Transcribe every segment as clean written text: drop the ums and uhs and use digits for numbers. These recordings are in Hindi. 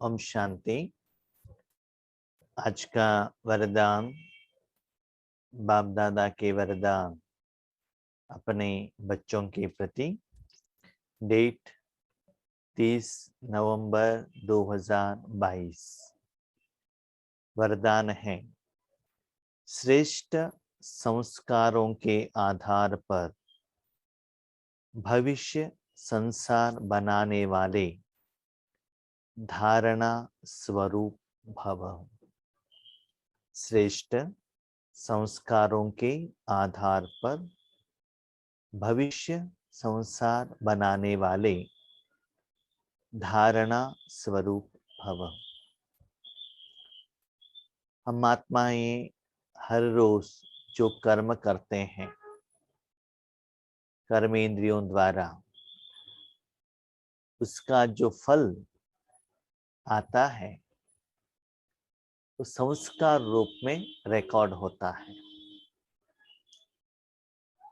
ओम शांति। आज का वरदान बाप दादा के वरदान अपने बच्चों के प्रति। डेट 30 नवंबर 2022। वरदान है, श्रेष्ठ संस्कारों के आधार पर भविष्य संसार बनाने वाले धारणा स्वरूप भव। श्रेष्ठ संस्कारों के आधार पर भविष्य संसार बनाने वाले धारणा स्वरूप भव। हम आत्माएं हर रोज जो कर्म करते हैं कर्मेंद्रियों द्वारा, उसका जो फल आता है वो संस्कार रूप में रिकॉर्ड होता है।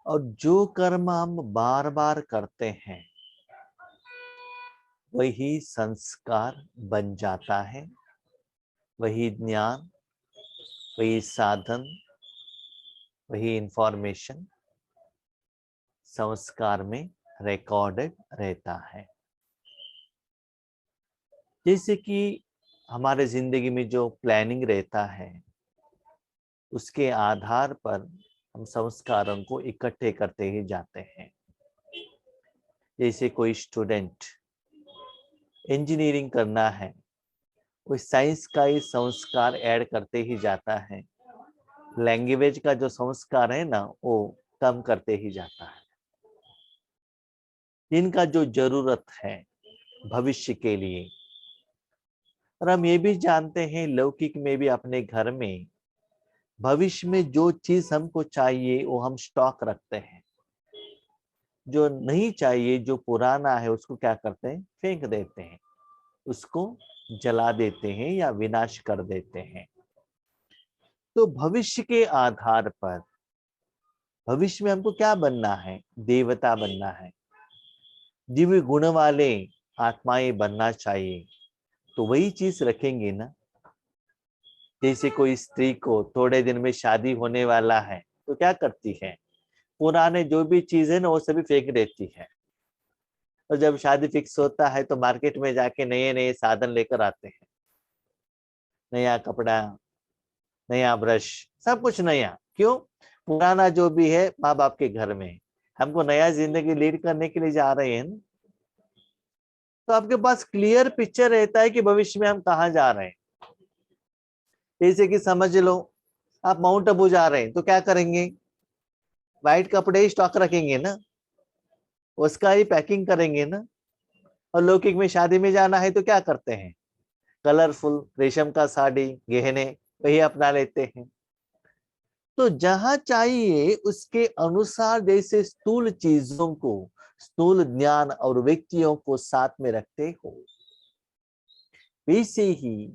और जो कर्म हम बार बार करते हैं वही संस्कार बन जाता है, वही ज्ञान, वही साधन, वही इंफॉर्मेशन संस्कार में रिकॉर्डेड रहता है। जैसे कि हमारे जिंदगी में जो प्लानिंग रहता है उसके आधार पर हम संस्कारों को इकट्ठे करते ही जाते हैं। जैसे कोई स्टूडेंट इंजीनियरिंग करना है, कोई साइंस का ही संस्कार ऐड करते ही जाता है, लैंग्वेज का जो संस्कार है ना वो कम करते ही जाता है। जिनका जो जरूरत है भविष्य के लिए। और हम ये भी जानते हैं लौकिक में भी अपने घर में भविष्य में जो चीज हमको चाहिए वो हम स्टॉक रखते हैं। जो नहीं चाहिए, जो पुराना है, उसको क्या करते हैं, फेंक देते हैं, उसको जला देते हैं या विनाश कर देते हैं। तो भविष्य के आधार पर भविष्य में हमको क्या बनना है, देवता बनना है, दिव्य गुण वाले आत्माएं बनना चाहिए। तो वही चीज रखेंगे ना। जैसे कोई स्त्री को थोड़े दिन में शादी होने वाला है तो क्या करती है, पुराने जो भी चीज है ना वो सभी फेंक देती है। और जब शादी फिक्स होता है तो मार्केट में जाके नए नए साधन लेकर आते हैं, नया कपड़ा, नया ब्रश, सब कुछ नया। क्यों? पुराना जो भी है माँ बाप के घर में, हमको नया जिंदगी लीड करने के लिए जा रहे हैं ना। तो आपके पास क्लियर पिक्चर रहता है कि भविष्य में हम कहाँ जा रहे हैं। जैसे कि समझ लो आप माउंट आबू जा रहे हैं तो क्या करेंगे, व्हाइट कपड़े ही स्टॉक रखेंगे ना, उसका ही पैकिंग करेंगे ना। और लौकिक में शादी में जाना है तो क्या करते हैं, कलरफुल रेशम का साड़ी, गहने वही अपना लेते हैं। तो जहां चाहिए उसके अनुसार जैसे स्थूल चीजों को, स्थूल ज्ञान और व्यक्तियों को साथ में रखते हो, वैसे ही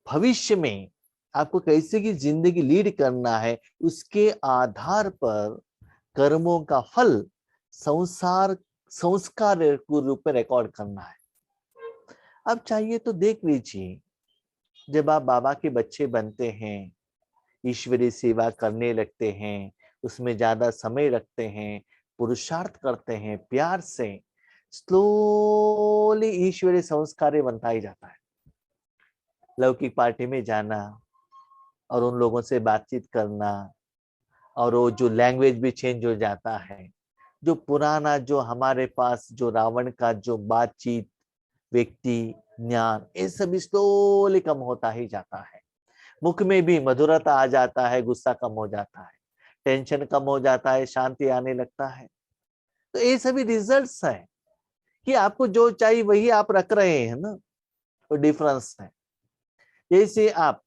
भविष्य में आपको कैसे की जिंदगी लीड करना है उसके आधार पर कर्मों का फल संस्कार के रूप में रिकॉर्ड करना है। अब चाहिए तो देख लीजिए, जब आप बाबा के बच्चे बनते हैं, ईश्वरीय सेवा करने लगते हैं, उसमें ज्यादा समय रखते हैं, पुरुषार्थ करते हैं प्यार से, स्लोली ईश्वरीय संस्कार बनता ही जाता है। लौकिक पार्टी में जाना और उन लोगों से बातचीत करना, और वो जो लैंग्वेज भी चेंज हो जाता है। जो पुराना जो हमारे पास जो रावण का जो बातचीत, व्यक्ति, ज्ञान, ये सब स्लोली कम होता ही जाता है। मुख में भी मधुरता आ जाता है, गुस्सा कम हो जाता है, टेंशन कम हो जाता है, शांति आने लगता है। तो ये सभी रिजल्ट्स है कि आपको जो चाहिए वही आप रख रहे हैं ना, तो डिफरेंस है। जैसे आप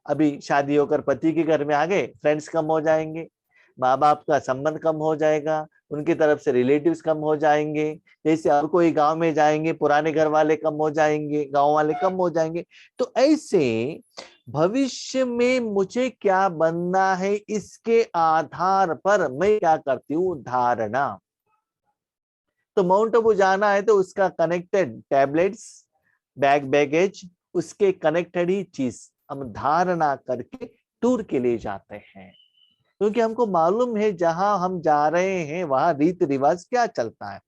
अभी शादी होकर पति के घर में आ गए, फ्रेंड्स कम हो जाएंगे, माँ बाप का संबंध कम हो जाएगा, उनकी तरफ से रिलेटिव्स कम हो जाएंगे। जैसे और कोई गांव में जाएंगे, पुराने घर वाले कम हो जाएंगे, गांव वाले कम हो जाएंगे। तो ऐसे भविष्य में मुझे क्या बनना है इसके आधार पर मैं क्या करती हूँ, धारणा। तो माउंट आबू जाना है तो उसका कनेक्टेड टैबलेट्स, बैगेज, उसके कनेक्टेड ही चीज हम धारणा करके टूर के लिए जाते हैं, क्योंकि हमको मालूम है जहां हम जा रहे हैं वहां रीति रिवाज क्या चलता है।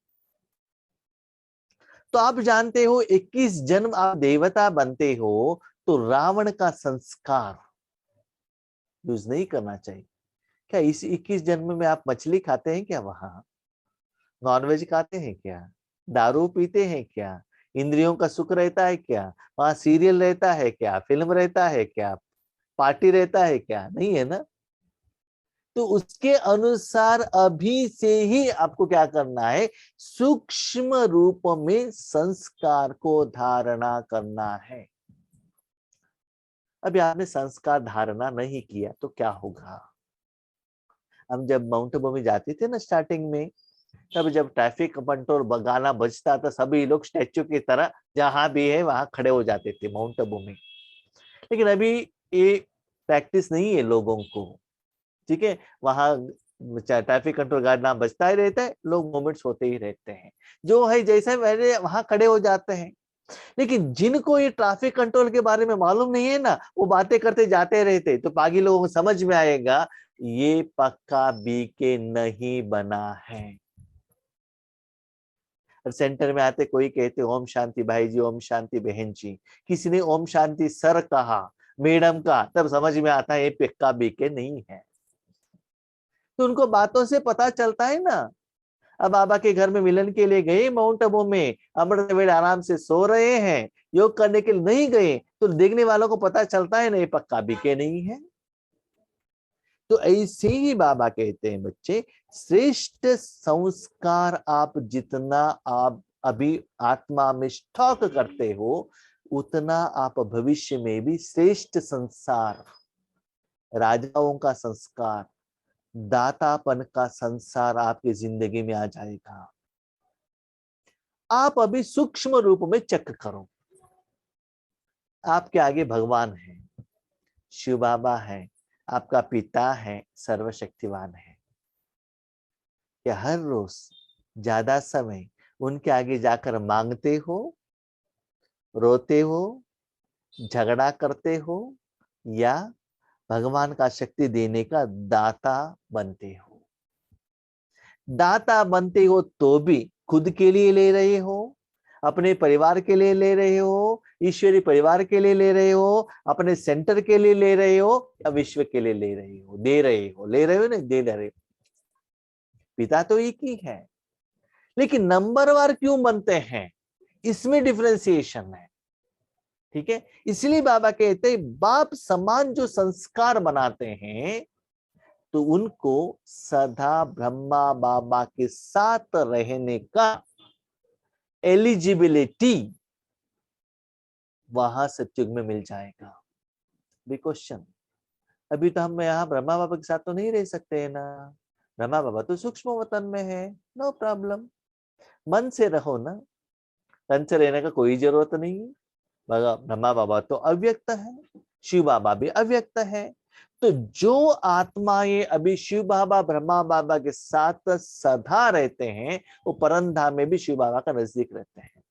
तो आप जानते हो 21 जन्म आप देवता बनते हो, तो रावण का संस्कार यूज नहीं करना चाहिए। क्या इस 21 जन्म में आप मछली खाते हैं क्या? वहां नॉनवेज खाते हैं क्या? दारू पीते हैं क्या? इंद्रियों का सुख रहता है क्या? वहां सीरियल रहता है क्या? फिल्म रहता है क्या? पार्टी रहता है क्या? नहीं है ना। तो उसके अनुसार अभी से ही आपको क्या करना है, सूक्ष्म रूप में संस्कार को धारणा करना है। अभी आपने संस्कार धारणा नहीं किया तो क्या होगा? हम जब माउंट आबू में जाते थे ना स्टार्टिंग में, तब जब ट्रैफिक कंट्रोल गाना बजता था सभी लोग स्टैच्यू की तरह जहां भी है वहां खड़े हो जाते थे माउंट आबू में। लेकिन अभी ये प्रैक्टिस नहीं है लोगों को, ठीक है। वहां ट्रैफिक कंट्रोल गाना बजता ही रहता है, लोग मोमेंट्स होते ही रहते हैं, जो है जैसे वैसे वहां खड़े हो जाते हैं। लेकिन जिनको ये ट्रैफिक कंट्रोल के बारे में मालूम नहीं है ना, वो बातें करते जाते रहते, तो बाकी लोगों को समझ में आएगा ये पक्का बीके नहीं बना है। सेंटर में आते कोई कहते ओम शांति भाई जी, ओम शांति बहन जी, किसी ने ओम शांति सर कहा, मैडम का, तब समझ में आता है ये पक्का बीके नहीं है। तो उनको बातों से पता चलता है ना। अब बाबा के घर में मिलन के लिए गए माउंट आबू में, अमृत वेले आराम से सो रहे हैं, योग करने के लिए नहीं गए, तो देखने वालों को पता चलता है ना ये पक्का बीके नहीं है। तो ऐसे ही बाबा कहते हैं बच्चे, श्रेष्ठ संस्कार आप जितना आप अभी आत्मा में स्टॉक करते हो, उतना आप भविष्य में भी श्रेष्ठ संसार, राजाओं का संस्कार, दातापन का संसार आपकी जिंदगी में आ जाएगा। आप अभी सूक्ष्म रूप में चेक करो, आपके आगे भगवान है, शिव बाबा है, आपका पिता है, सर्वशक्तिवान है। क्या हर रोज ज्यादा समय उनके आगे जाकर मांगते हो, रोते हो, झगड़ा करते हो, या भगवान का शक्ति देने का दाता बनते हो? दाता बनते हो तो भी खुद के लिए ले रहे हो, अपने परिवार के लिए ले रहे हो, ईश्वरी परिवार के लिए ले रहे हो, अपने सेंटर के लिए ले रहे हो, या विश्व के लिए ले रहे हो? दे रहे हो, ले रहे हो नहीं दे रहे हो। पिता तो एक ही है, लेकिन नंबरवार क्यों बनते हैं, इसमें डिफरेंशिएशन है, ठीक है। इसलिए बाबा कहते हैं बाप समान जो संस्कार बनाते हैं, तो उनको सदा ब्रह्मा बाबा के साथ रहने का एलिजिबिलिटी वहां सत्युग में मिल जाएगा। भी क्वेश्चन, अभी तो हम यहाँ ब्रह्मा बाबा के साथ तो नहीं रह सकते है ना, ब्रह्मा बाबा तो सूक्ष्म वतन में है, नो प्रॉब्लम, मन से रहो ना, तन से रहने का कोई जरूरत नहीं है। ब्रह्मा बाबा तो अव्यक्त है, शिव बाबा भी अव्यक्त है। तो जो आत्माएं अभी शिव बाबा ब्रह्मा बाबा के साथ सदा रहते हैं, वो परमधाम में भी शिव बाबा का नजदीक रहते हैं।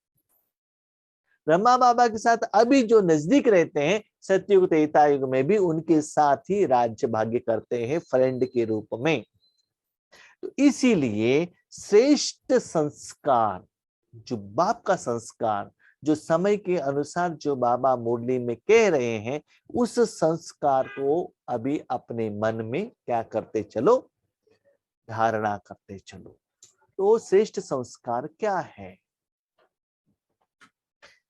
ब्रह्मा बाबा के साथ अभी जो नजदीक रहते हैं, सतयुग त्रेता युग में भी उनके साथ ही राज्य भाग्य करते हैं फ्रेंड के रूप में। तो इसीलिए श्रेष्ठ संस्कार, जो बाप का संस्कार, जो समय के अनुसार जो बाबा मुरली में कह रहे हैं, उस संस्कार को अभी अपने मन में क्या करते चलो, धारणा करते चलो। तो श्रेष्ठ संस्कार क्या है?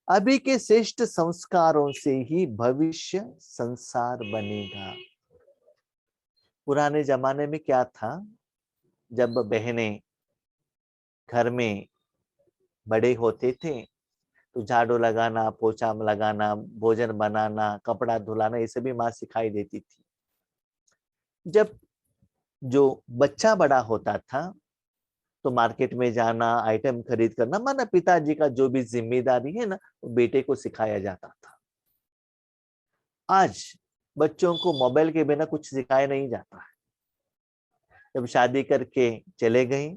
अभी के श्रेष्ठ संस्कारों से ही भविष्य संसार बनेगा। पुराने जमाने में क्या था, जब बहनें घर में बड़े होते थे तो झाड़ू लगाना, पोछा लगाना, भोजन बनाना, कपड़ा धुलाना, ये सभी माँ सिखाई देती थी। जब जो बच्चा बड़ा होता था तो मार्केट में जाना, आइटम खरीद करना, माना पिताजी का जो भी जिम्मेदारी है ना, वो बेटे को सिखाया जाता था। आज बच्चों को मोबाइल के बिना कुछ सिखाया नहीं जाता है। जब शादी करके चले गए,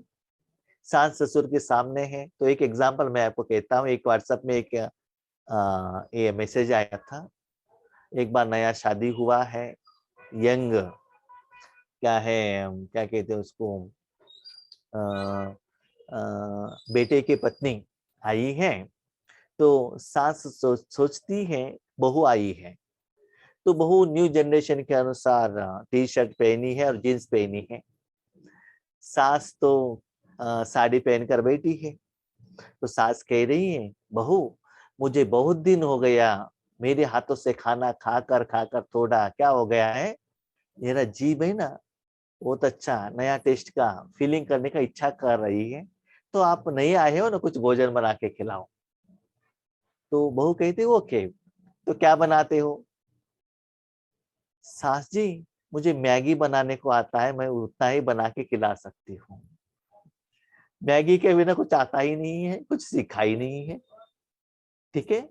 सास ससुर के सामने है, तो एक एग्जाम्पल मैं आपको कहता हूँ। एक व्हाट्सएप में एक ये मैसेज आया था, एक बार नया शादी हुआ है, यंग क्या है, क्या कहते हैं उसको, बेटे की पत्नी आई है, तो सास सोचती है बहू आई है, तो बहू न्यू जनरेशन के अनुसार टी शर्ट पहनी है और जींस पहनी है। सास तो साड़ी पहनकर बैठी है। तो सास कह रही है, बहू मुझे बहुत दिन हो गया मेरे हाथों से खाना खाकर थोड़ा क्या हो गया है, मेरा जीभ है ना बहुत अच्छा नया टेस्ट का फीलिंग करने का इच्छा कर रही है, तो आप नहीं आए हो ना, कुछ भोजन बना के खिलाओ। तो बहू कहती है ओके, तो क्या बनाते हो? सास जी मुझे मैगी बनाने को आता है, मैं उतना ही बना के खिला सकती हूँ। मैगी के बिना कुछ आता ही नहीं है, कुछ सीखा ही नहीं है। ठीक है,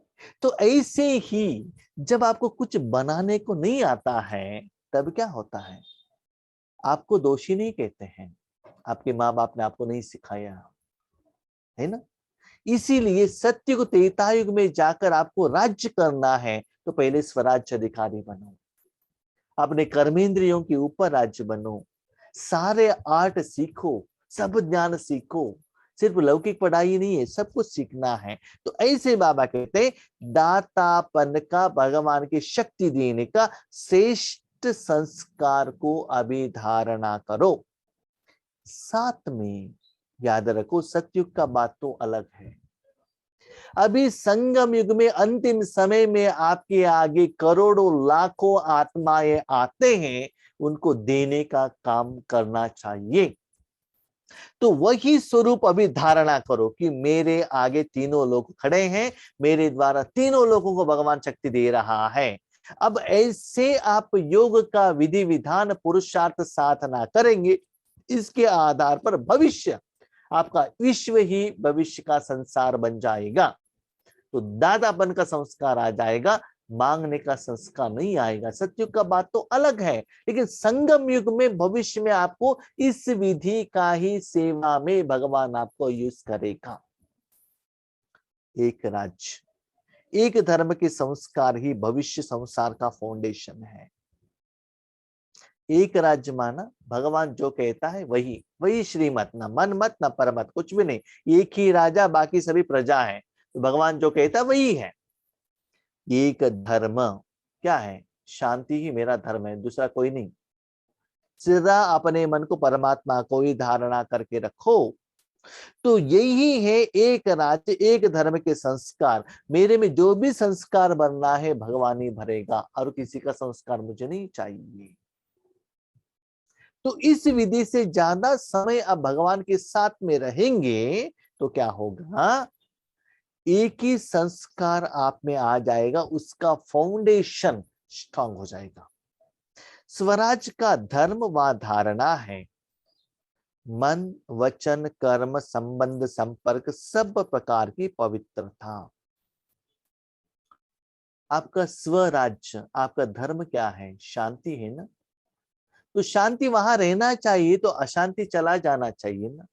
तो ऐसे ही जब आपको कुछ बनाने को नहीं आता है तब क्या होता है, आपको दोषी नहीं कहते हैं, आपके माँ बाप ने आपको नहीं सिखाया है ना। इसीलिए सत्युग त्रेतायुग में जाकर आपको राज्य करना है तो पहले स्वराज्य अधिकारी बनो, अपने कर्मेंद्रियों के ऊपर राज्य बनो, सारे आर्ट सीखो, सब ज्ञान सीखो, सिर्फ लौकिक पढ़ाई नहीं है, सब कुछ सीखना है। तो ऐसे बाबा कहते हैं दातापन का, भगवान की शक्ति देने का श्रेष्ठ संस्कार को अभी धारणा करो। साथ में याद रखो सतयुग का बात तो अलग है, अभी संगम युग में अंतिम समय में आपके आगे करोड़ों लाखों आत्माएं आते हैं, उनको देने का काम करना चाहिए। तो वही स्वरूप अभी धारणा करो कि मेरे आगे तीनों लोग खड़े हैं, मेरे द्वारा तीनों लोगों को भगवान शक्ति दे रहा है। अब ऐसे आप योग का विधि विधान पुरुषार्थ साधना करेंगे, इसके आधार पर भविष्य आपका विश्व ही भविष्य का संसार बन जाएगा। तो दादापन का संस्कार आ जाएगा, मांगने का संस्कार नहीं आएगा। सतयुग का बात तो अलग है, लेकिन संगम युग में भविष्य में आपको इस विधि का ही सेवा में भगवान आपको यूज करेगा। एक राज्य एक धर्म के संस्कार ही भविष्य संसार का फाउंडेशन है। एक राज्य माना भगवान जो कहता है वही वही श्रीमत, न मन मत न परमत, कुछ भी नहीं, एक ही राजा बाकी सभी प्रजा है। तो भगवान जो कहता है वही है। एक धर्म क्या है, शांति ही मेरा धर्म है, दूसरा कोई नहीं। सदा अपने मन को परमात्मा को ही धारणा करके रखो। तो यही है एक राज्य एक धर्म के संस्कार। मेरे में जो भी संस्कार बनना है भगवान ही भरेगा, और किसी का संस्कार मुझे नहीं चाहिए। तो इस विधि से ज्यादा समय अब भगवान के साथ में रहेंगे तो क्या होगा, एक ही संस्कार आप में आ जाएगा, उसका फाउंडेशन स्ट्रांग हो जाएगा। स्वराज का धर्म व धारणा है मन वचन कर्म संबंध संपर्क सब प्रकार की पवित्रता। आपका स्वराज्य, आपका धर्म क्या है, शांति है ना। तो शांति वहां रहना चाहिए, तो अशांति चला जाना चाहिए ना।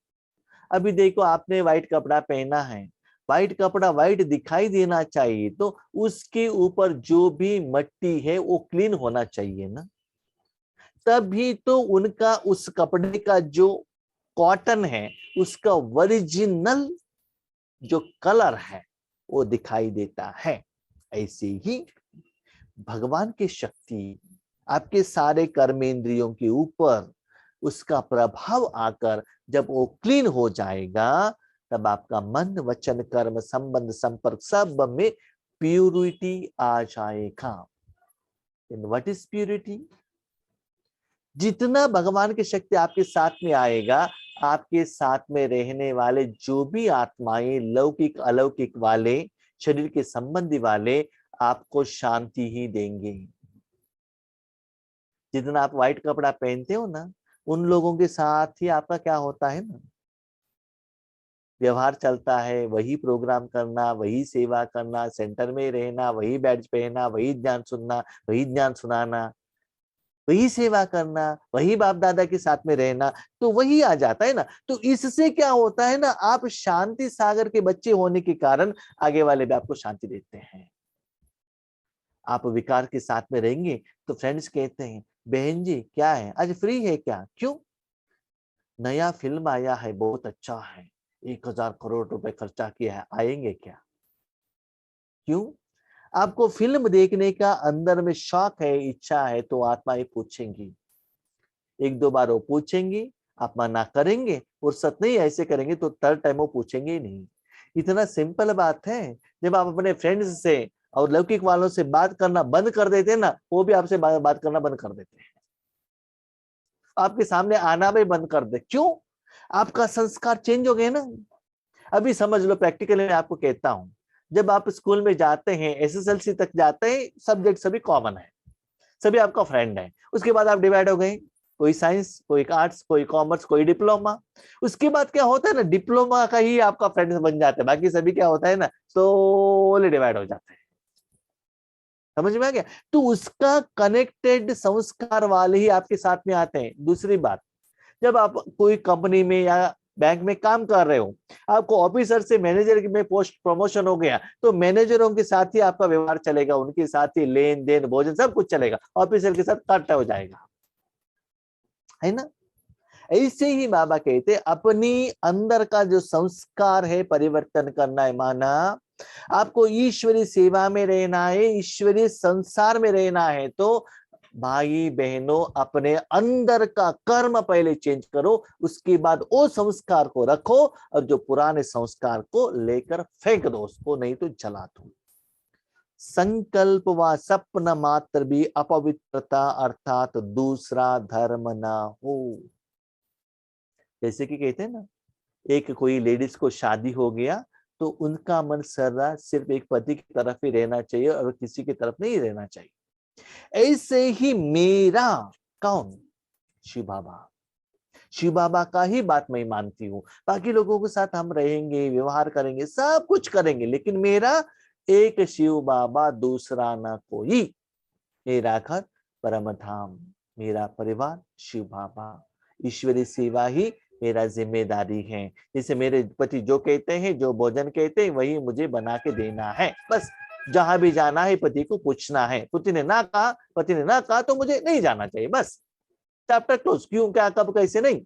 अभी देखो आपने व्हाइट कपड़ा पहना है, व्हाइट कपड़ा व्हाइट दिखाई देना चाहिए, तो उसके ऊपर जो भी मट्टी है वो क्लीन होना चाहिए ना। तभी तो उनका उस कपड़े का जो कॉटन है उसका ओरिजिनल जो कलर है वो दिखाई देता है। ऐसे ही भगवान की शक्ति आपके सारे कर्मेंद्रियों के ऊपर उसका प्रभाव आकर जब वो क्लीन हो जाएगा, तब आपका मन वचन कर्म संबंध संपर्क सब में प्यूरिटी आ जाएगा। What is purity? जितना भगवान की शक्ति आपके साथ में आएगा, आपके साथ में रहने वाले जो भी आत्माएं लौकिक अलौकिक वाले शरीर के संबंधी वाले आपको शांति ही देंगे। जितना आप व्हाइट कपड़ा पहनते हो ना, उन लोगों के साथ ही आपका क्या होता है ना, व्यवहार चलता है, वही प्रोग्राम करना, वही सेवा करना, सेंटर में रहना, वही बैड्ज पहनना, वही ज्ञान सुनना, वही ज्ञान सुनाना। वही सेवा करना, वही बाप दादा के साथ में रहना, तो वही आ जाता है ना। तो इससे क्या होता है ना, आप शांति सागर के बच्चे होने के कारण आगे वाले भी आपको शांति देते हैं। आप विकार के साथ में रहेंगे तो फ्रेंड्स कहते हैं, बहन जी क्या है आज फ्री है क्या, क्यों, नया फिल्म आया है बहुत अच्छा है, 1000 करोड़ रुपए खर्चा किया है, आएंगे क्या, क्यों, आपको फिल्म देखने का अंदर में शौक है, इच्छा है, तो आत्माएं पूछेंगी, एक दो बार वो पूछेंगी, आप मना करेंगे, फुर्सत नहीं ऐसे करेंगे तो थर्ड टाइम वो पूछेंगे ही नहीं। इतना सिंपल बात है। जब आप अपने फ्रेंड्स से और लौकिक वालों से बात करना बंद कर देते हैं ना, वो भी आपसे बात करना बंद कर देते हैं, आपके सामने आना भी बंद कर दे, क्यों, आपका संस्कार चेंज हो गए ना। अभी समझ लो, प्रैक्टिकली मैं आपको कहता हूं, जब आप स्कूल में जाते हैं, एसएसएलसी तक जाते हैं, सब्जेक्ट सभी कॉमन है, सभी आपका फ्रेंड है, उसके बाद आप डिवाइड हो गए, कोई साइंस, कोई आर्ट्स, कोई कॉमर्स, कोई डिप्लोमा। उसके बाद क्या होता है ना, डिप्लोमा का ही आपका फ्रेंड बन जाता है, बाकी सभी क्या होता है ना, स्लोली डिवाइड हो जाते हैं। समझ में आ गया। तो उसका कनेक्टेड संस्कार वाले ही आपके साथ में आते हैं। दूसरी बात, जब आप कोई कंपनी में या बैंक में काम कर रहे हो, आपको ऑफिसर से मैनेजर में पोस्ट प्रमोशन हो गया, तो मैनेजरों के साथ ही आपका व्यवहार चलेगा, उनके साथ ही लेन देन भोजन सब कुछ चलेगा, ऑफिसर के साथ कट हो जाएगा, है ना। ऐसे ही बाबा कहते अपनी अंदर का जो संस्कार है परिवर्तन करना है। माना आपको ईश्वरीय सेवा में रहना है, ईश्वरीय संसार में रहना है, तो भाई बहनों अपने अंदर का कर्म पहले चेंज करो, उसके बाद वो संस्कार को रखो, और जो पुराने संस्कार को लेकर फेंक दो उसको, नहीं तो जला दो। संकल्प व सपन मात्र भी अपवित्रता अर्थात दूसरा धर्म ना हो। जैसे कि कहते हैं ना, एक कोई लेडीज को शादी हो गया तो उनका मन सर्रा सिर्फ एक पति की तरफ ही रहना चाहिए और किसी की तरफ नहीं रहना चाहिए। ऐसे ही मेरा कौन, शिव बाबा, शिव बाबा का ही बात मैं मानती हूँ। बाकी लोगों के साथ हम रहेंगे, व्यवहार करेंगे, सब कुछ करेंगे, लेकिन मेरा एक शिव बाबा, दूसरा ना कोई। मेरा घर परम धाम, मेरा परिवार शिव बाबा, ईश्वरी सेवा ही मेरा जिम्मेदारी है। जैसे मेरे पति जो कहते हैं, जो भोजन कहते हैं, वही मुझे बना के देना है, बस। जहां भी जाना है पति को पूछना है, पति ने ना कहा तो मुझे नहीं जाना चाहिए, बस चैप्टर क्लोज। क्यों, क्या, कब, कैसे नहीं।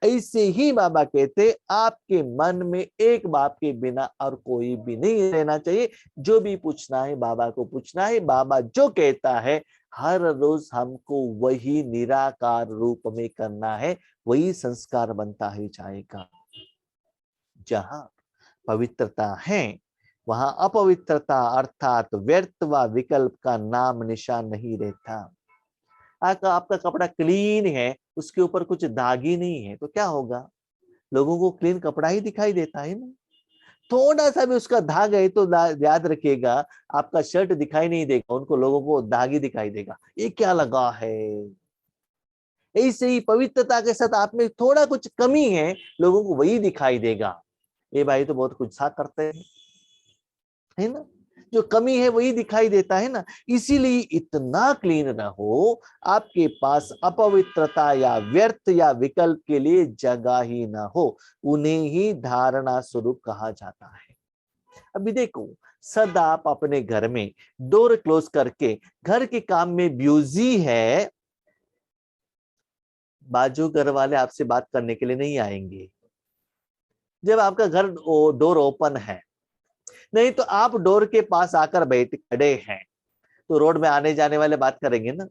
ऐसे ही बाबा कहते आपके मन में एक बाप के बिना और कोई भी नहीं रहना चाहिए। जो भी पूछना है बाबा को पूछना है, बाबा जो कहता है हर रोज हमको वही निराकार रूप में करना है, वही संस्कार बनता ही जाएगा। जहां पवित्रता है वहां अपवित्रता अर्थात व्यर्थ व विकल्प का नाम निशान नहीं रहता। आपका कपड़ा क्लीन है, उसके ऊपर कुछ दाग ही नहीं है, तो क्या होगा, लोगों को क्लीन कपड़ा ही दिखाई देता है ना। थोड़ा सा भी उसका दाग है तो याद रखिएगा, आपका शर्ट दिखाई नहीं देगा, उनको लोगों को दाग ही दिखाई देगा, ये क्या लगा है। ऐसे ही पवित्रता के साथ आप में थोड़ा कुछ कमी है, लोगों को वही दिखाई देगा, ये भाई तो बहुत कुछ सा करते हैं, है ना। जो कमी है वही दिखाई देता है ना। इसीलिए इतना क्लीन रहो, आपके पास अपवित्रता या व्यर्थ या विकल्प के लिए जगह ही ना हो, उन्हें ही धारणा स्वरूप कहा जाता है। अभी देखो, सदा आप अपने घर में डोर क्लोज करके घर के काम में बिजी है, बाजू घर वाले आपसे बात करने के लिए नहीं आएंगे। जब आपका घर डोर ओपन है, नहीं तो आप डोर के पास आकर बैठ खड़े हैं, तो रोड में आने जाने वाले बात करेंगे ना,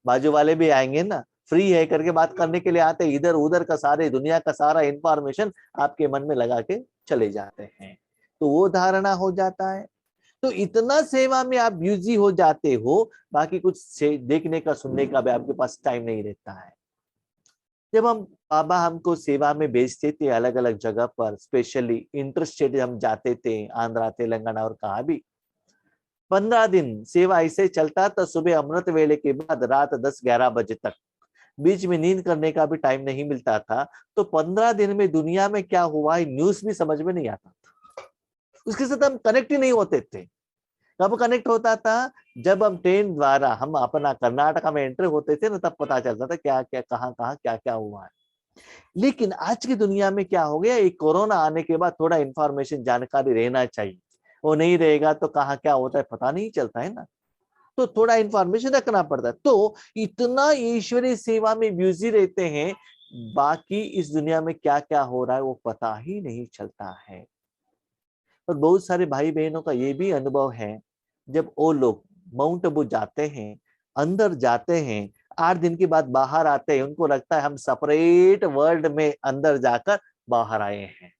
बाजू वाले भी आएंगे ना, फ्री है करके बात करने के लिए आते, इधर उधर का सारे दुनिया का सारा इंफॉर्मेशन आपके मन में लगा के चले जाते हैं, तो वो धारणा हो जाता है। तो इतना सेवा में आप बिजी हो जाते हो, बाकी कुछ देखने का सुनने का भी आपके पास टाइम नहीं रहता है। जब हम बाबा हमको सेवा में भेजते थे अलग अलग जगह पर, स्पेशली इंटरस्टेट हम जाते थे, आंध्रा, तेलंगाना और कहा भी, 15 दिन सेवा ऐसे चलता था, सुबह अमृत वेले के बाद रात 10-11 बजे तक, बीच में नींद करने का भी टाइम नहीं मिलता था। तो 15 दिन में दुनिया में क्या हुआ है न्यूज भी समझ में नहीं आता था, उसके साथ हम कनेक्ट ही नहीं होते थे। कब कनेक्ट होता था? जब हम ट्रेन द्वारा हम अपना कर्नाटका में एंटर होते थे ना, तब पता चलता था क्या क्या कहाँ कहाँ क्या क्या हुआ है। लेकिन आज की दुनिया में क्या हो गया, एक कोरोना आने के बाद थोड़ा इंफॉर्मेशन जानकारी रहना चाहिए, वो नहीं रहेगा तो कहाँ क्या होता है पता नहीं चलता है ना, तो थोड़ा इंफॉर्मेशन रखना पड़ता है। तो इतना ईश्वरीय सेवा में बिजी रहते हैं, बाकी इस दुनिया में क्या क्या हो रहा है वो पता ही नहीं चलता है। और बहुत सारे भाई बहनों का ये भी अनुभव है, जब वो लोग माउंट आबू जाते हैं, अंदर जाते हैं, 8 दिन के बाद बाहर आते हैं, उनको लगता है हम सेपरेट वर्ल्ड में अंदर जाकर बाहर आए हैं।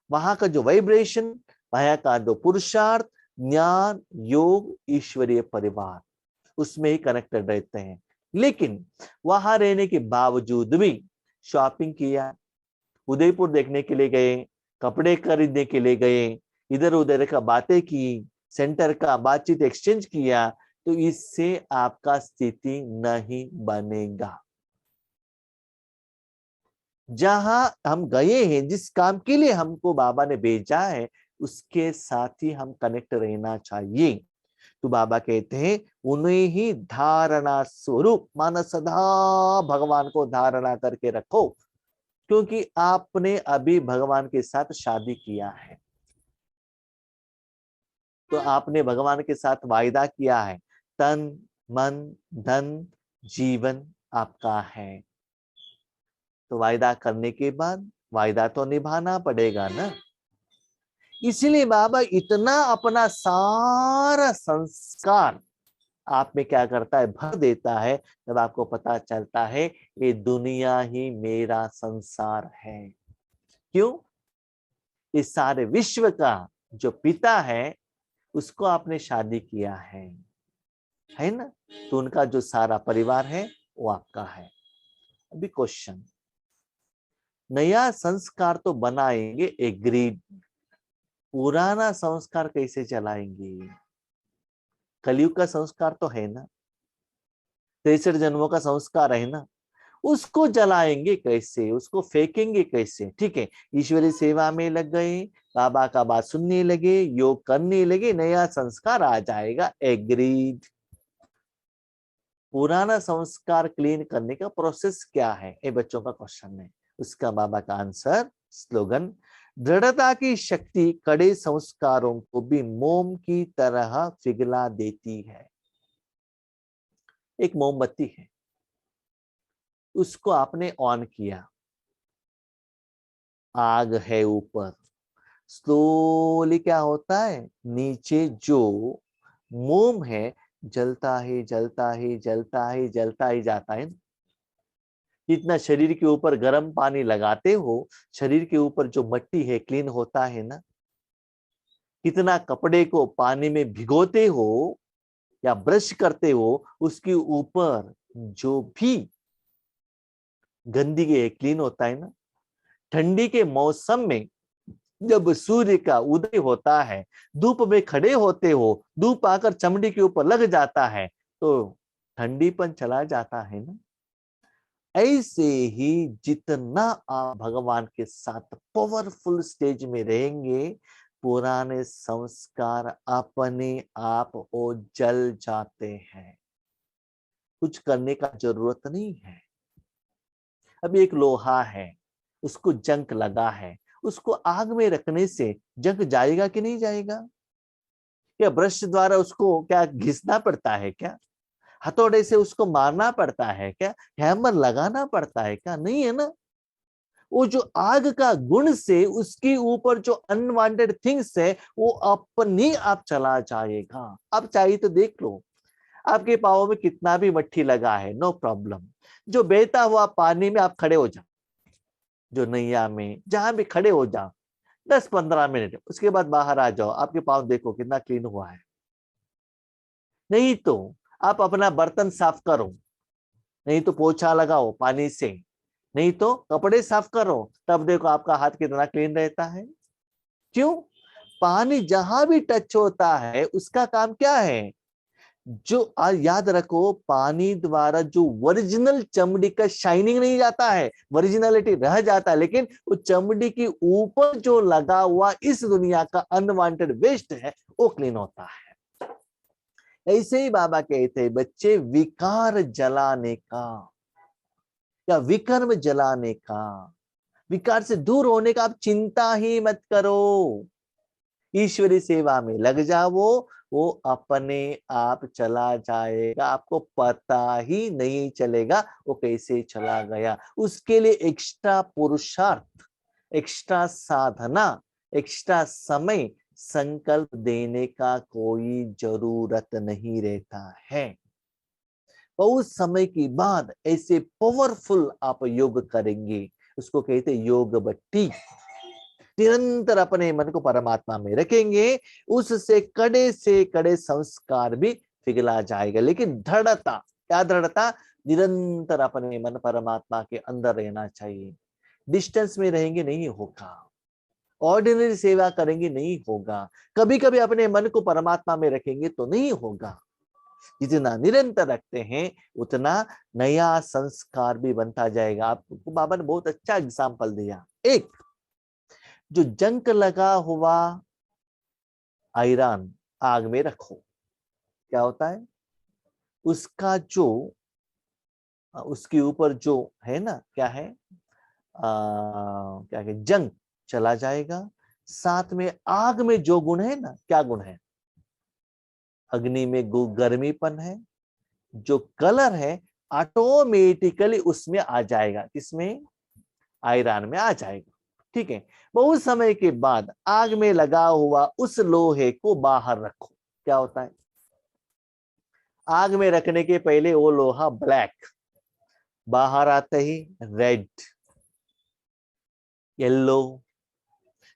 वहां का जो वाइब्रेशन, वहां का जो पुरुषार्थ, ज्ञान, योग, ईश्वरीय परिवार, उसमें ही कनेक्टेड रहते हैं। लेकिन वहां रहने के बावजूद भी शॉपिंग किया, उदयपुर देखने के लिए गए, कपड़े खरीदने के लिए गए, इधर उधर का बातें की, सेंटर का बातचीत एक्सचेंज किया, तो इससे आपका स्थिति नहीं बनेगा। जहां हम गए हैं, जिस काम के लिए हमको बाबा ने भेजा है, उसके साथ ही हम कनेक्ट रहना चाहिए। तो बाबा कहते हैं उन्हें ही धारणा स्वरूप माना, सदा भगवान को धारणा करके रखो, क्योंकि आपने अभी भगवान के साथ शादी किया है, तो आपने भगवान के साथ वायदा किया है, तन मन धन जीवन आपका है। तो वायदा करने के बाद वायदा तो निभाना पड़ेगा ना। इसीलिए बाबा इतना अपना सारा संस्कार आप में क्या करता है, भर देता है, जब आपको पता चलता है ये दुनिया ही मेरा संसार है। क्यों? इस सारे विश्व का जो पिता है उसको आपने शादी किया है ना, तो उनका जो सारा परिवार है वो आपका है। अभी क्वेश्चन, नया संस्कार तो बनाएंगे, एग्रीड, पुराना संस्कार कैसे चलाएंगे? कलयुग का संस्कार तो है ना, 63 जन्मों का संस्कार है ना, उसको जलाएंगे कैसे, उसको फेंकेंगे कैसे? ठीक है, ईश्वरी सेवा में लग गए, बाबा का बात सुनने लगे, योग करने लगे, नया संस्कार आ जाएगा, एग्रीड। पुराना संस्कार क्लीन करने का प्रोसेस क्या है, ये बच्चों का क्वेश्चन है। उसका बाबा का आंसर, स्लोगन, दृढ़ता की शक्ति कड़े संस्कारों को भी मोम की तरह पिघला देती है। एक मोमबत्ती है, उसको आपने ऑन किया, आग है ऊपर, स्लोली क्या होता है, नीचे जो मोम है जलता ही जलता ही जलता ही जलता ही जाता है। जितना शरीर के ऊपर गर्म पानी लगाते हो, शरीर के ऊपर जो मट्टी है क्लीन होता है ना। कितना कपड़े को पानी में भिगोते हो या ब्रश करते हो, उसके ऊपर जो भी गंदगी है क्लीन होता है ना। ठंडी के मौसम में जब सूर्य का उदय होता है, धूप में खड़े होते हो, धूप आकर चमड़ी के ऊपर लग जाता है, तो ठंडीपन चला जाता है ना। ऐसे ही जितना आप भगवान के साथ पावरफुल स्टेज में रहेंगे, पुराने संस्कार अपने आप वो जल जाते हैं, कुछ करने का जरूरत नहीं है। अभी एक लोहा है, उसको जंग लगा है, उसको आग में रखने से जंग जाएगा कि नहीं जाएगा? क्या ब्रश द्वारा उसको क्या घिसना पड़ता है क्या? हथौड़े से उसको मारना पड़ता है क्या? हैमर लगाना पड़ता है क्या? नहीं है ना। वो जो आग का गुण से उसके ऊपर जो अनवांटेड थिंग्स है वो अपनी आप चला जाएगा। आप चाहिए तो देख लो, आपके पाँव में कितना भी मट्टी लगा है, नो प्रॉब्लम, जो बहता हुआ पानी में आप खड़े हो जाओ, जो नैया में जहां भी खड़े हो जाओ 10-15 मिनट, उसके बाद बाहर आ जाओ, आपके पाँव देखो कितना क्लीन हुआ है। नहीं तो आप अपना बर्तन साफ करो, नहीं तो पोछा लगाओ पानी से, नहीं तो कपड़े साफ करो, तब देखो आपका हाथ कितना क्लीन रहता है। क्यों? पानी जहां भी टच होता है उसका काम क्या है, जो याद रखो, पानी द्वारा जो ओरिजिनल चमड़ी का शाइनिंग नहीं जाता है, ओरिजिनलिटी रह जाता है, लेकिन वो चमड़ी के ऊपर जो लगा हुआ इस दुनिया का अनवांटेड वेस्ट है वो क्लीन होता है। ऐसे ही बाबा कहते हैं बच्चे, विकार जलाने का या विकर्म जलाने का, विकार से दूर होने का आप चिंता ही मत करो, ईश्वरी सेवा में लग जाओ, वो अपने आप चला जाएगा, आपको पता ही नहीं चलेगा वो कैसे चला गया। उसके लिए एक्स्ट्रा पुरुषार्थ, एक्स्ट्रा साधना, एक्स्ट्रा समय, संकल्प देने का कोई जरूरत नहीं रहता है। बहुत समय के बाद ऐसे पावरफुल आप योग करेंगे, उसको कहते योग बट्टी। निरंतर अपने मन को परमात्मा में रखेंगे, उससे कड़े से कड़े संस्कार भी पिघला जाएगा। लेकिन दृढ़ता, क्या दृढ़ता? निरंतर अपने मन परमात्मा के अंदर रहना चाहिए। डिस्टेंस में रहेंगे नहीं होगा, ऑर्डिनरी सेवा करेंगे नहीं होगा, कभी कभी अपने मन को परमात्मा में रखेंगे तो नहीं होगा। जितना निरंतर रखते हैं उतना नया संस्कार भी बनता जाएगा। आपको बाबा ने बहुत अच्छा एग्जाम्पल दिया। एक जो जंग लगा हुआ आयरन आग में रखो, क्या होता है? उसका जो उसके ऊपर जो है ना, क्या है, क्या है, जंग चला जाएगा। साथ में आग में जो गुण है ना, क्या गुण है? अग्नि में गर्मीपन है, जो कलर है ऑटोमेटिकली उसमें आ जाएगा, इसमें आयरन में आ जाएगा। ठीक है, बहुत समय के बाद आग में लगा हुआ उस लोहे को बाहर रखो, क्या होता है? आग में रखने के पहले वो लोहा ब्लैक, बाहर आते ही रेड, येलो,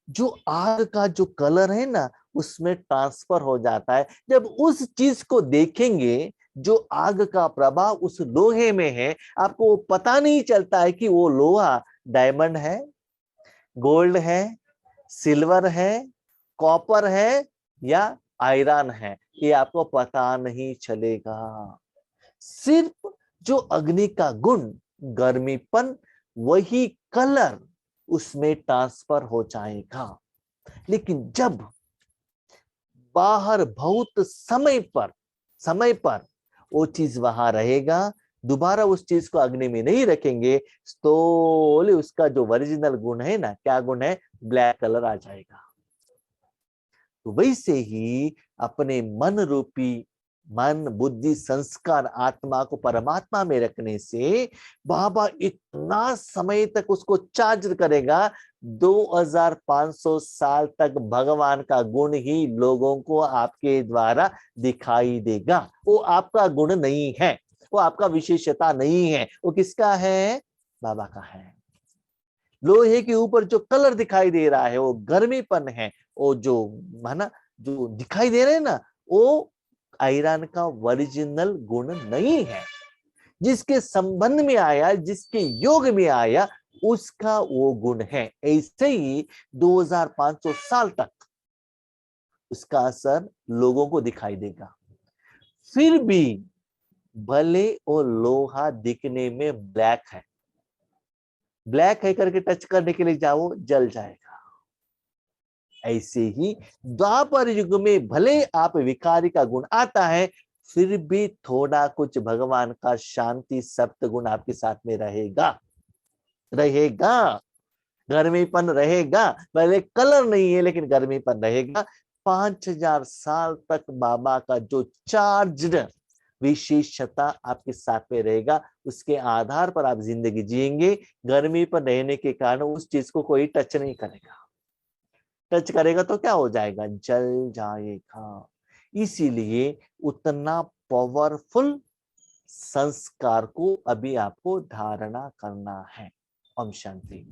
जो आग का जो कलर है ना उसमें ट्रांसफर हो जाता है। जब उस चीज को देखेंगे जो आग का प्रभाव उस लोहे में है, आपको पता नहीं चलता है कि वो लोहा डायमंड है, गोल्ड है, सिल्वर है, कॉपर है या आयरन है, ये आपको पता नहीं चलेगा। सिर्फ जो अग्नि का गुण, गर्मीपन, वही कलर उसमें ट्रांसफर हो जाएगा। लेकिन जब बाहर बहुत समय पर वो चीज वहां रहेगा, दोबारा उस चीज को अग्नि में नहीं रखेंगे, तो उसका जो ओरिजिनल गुण है ना, क्या गुण है? ब्लैक कलर आ जाएगा। तो वैसे ही अपने मन रूपी, मन बुद्धि संस्कार आत्मा को परमात्मा में रखने से बाबा इतना समय तक उसको चार्ज करेगा, 2500 साल तक भगवान का गुण ही लोगों को आपके द्वारा दिखाई देगा। वो आपका गुण नहीं है, वो आपका विशेषता नहीं है, वो किसका है? बाबा का है। लोहे के ऊपर जो कलर दिखाई दे रहा है वो गर्मीपन है, वो जो है ना, जो दिखाई दे रहे हैं ना, वो आयरन का ओरिजिनल गुण नहीं है। जिसके संबंध में आया, जिसके योग में आया, उसका वो गुण है। ऐसे ही 2500 साल तक उसका असर लोगों को दिखाई देगा। फिर भी भले वो लोहा दिखने में ब्लैक है, ब्लैक है करके टच करने के लिए जाओ, जल जाएगा। ऐसे ही द्वापर युग में भले आप विकारी का गुण आता है, फिर भी थोड़ा कुछ भगवान का शांति सप्त गुण आपके साथ में रहेगा, गर्मीपन रहेगा। पहले कलर नहीं है लेकिन गर्मीपन रहेगा। 5000 साल तक बाबा का जो चार्ज्ड विशेषता आपके साथ में रहेगा, उसके आधार पर आप जिंदगी जिएंगे। गर्मी पर रहने के कारण उस चीज को कोई टच नहीं करेगा, टच करेगा तो क्या हो जाएगा? जल जाएगा। इसीलिए उतना पावरफुल संस्कार को अभी आपको धारणा करना है। ओम शांति।